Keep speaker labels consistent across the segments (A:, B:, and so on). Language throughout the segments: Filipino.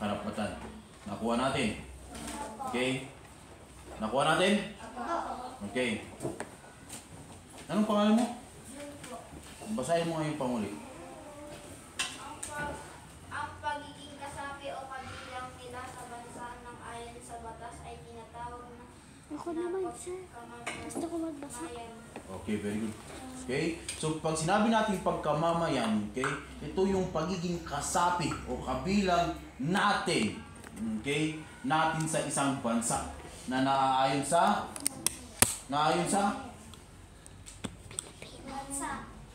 A: karapatan. Nakuha natin. Okay? Nakuha natin? Okay. Anong pangalan mo? Basahin mo nga yung panguli.
B: Ang pagiging kasapi o kabilang nila sa bansa ng ayon sa batas ay tinatawag na
C: Ako naman, sir. Gusto ko magbasa.
A: Okay, very good. Okay? So, pag sinabi natin pagkamamayan, okay, ito yung pagiging kasapi o kabilang natin, okay, natin sa isang bansa na naaayon sa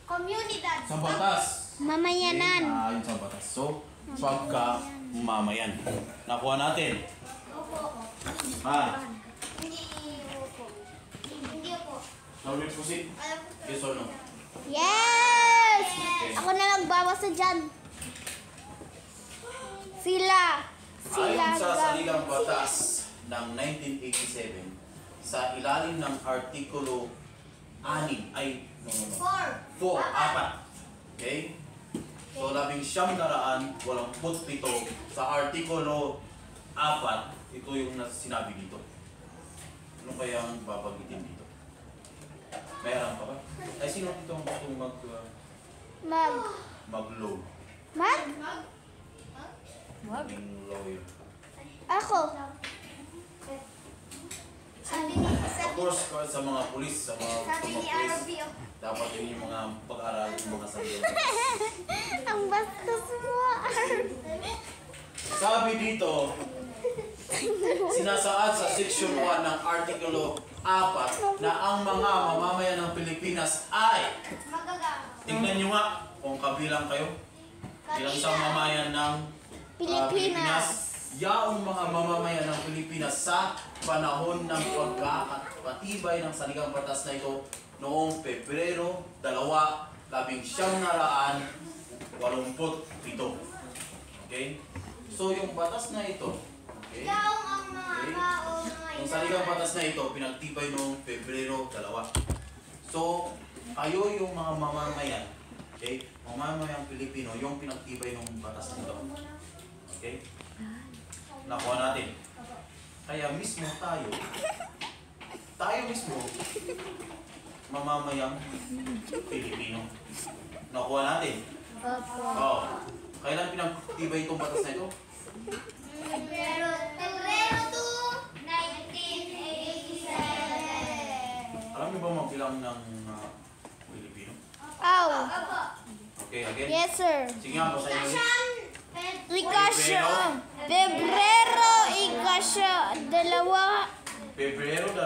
B: Komunidad.
A: sa batas.
C: Mamayanan.
A: Okay, naaayon sa batas. So, pagkamamayan. Nakuha natin.
B: Opo.
A: Ha?
B: Hindi opo. Hindi opo.
A: Now, let's proceed.
B: Alam ko.
A: Yes or no?
C: Yes!
A: Okay.
C: Ako na nagbabasa dyan. Sila.
A: Ayon sa
C: Sila.
A: saligang batas ng 1987, sa ilalim ng Artikulo 6 ay 4, 4. Okay? So, 1987 sa Artikulo 4, ito yung sinabi dito. Ano kaya ang babagitin dito? Mayroon pa ba? Ay, sino dito ang gustong mag-load?
C: Mag?
A: Maging lawyer.
C: Ako.
A: Of course, sa mga pulis, sa mga
B: Sabi ni
A: pulis,
B: RB,
A: dapat yun yung mga pag-aaral ng mga sarili.
C: Ang bastos mo.
A: Sabi dito, sinasaad sa Section 1 ng Artikulo 4 na ang mga mamamayan ng Pilipinas ay,
B: magagamit.
A: tingnan nyo nga kung kabilang kayo, bilang isang mamamayan ng
C: Pilipinas.
A: Yaong mga mamamayan ng Pilipinas sa panahon ng pagkakatibay ng saligang batas na ito noong Pebrero 1987. Okay? So yung batas na ito, okay?
B: Ikaw ang mga
A: Okay.
B: tao mga
A: Yung saligang batas na ito, pinagtibay noong Pebrero 2. So, kayo yung mga mamamayan, okay? Mamamayang Pilipino, yung pinagtibay ng batas na ito. Okay? Nakuha natin. Kaya mismo tayo mismo, mamamayang Pilipino. Nakuha natin. Oo. Kailan pinagtibay itong batas na ito?
B: Pebrero 2, 1987.
A: Alam niyo ba magbilang ng Pilipino?
C: Aw.
B: Opo.
A: Okay, again?
C: Yes, sir.
A: Sige nga, basahin mo.
C: Ikasya. Pebrero. Ikasya. Dalawa.
A: Pebrero 2,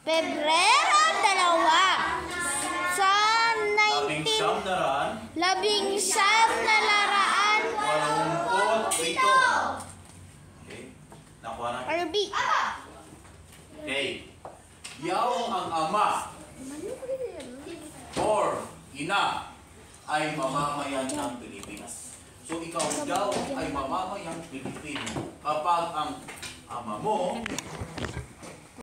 C: Pebrero 2. Sa
A: 1987.
C: 1987.
A: Okay. Nakuha na.
C: RB.
A: Okay. Yaong ang ama or ina ay mamamayan ng Pilipinas. So ikaw daw ay mamamayang Pilipino kapag ang ama mo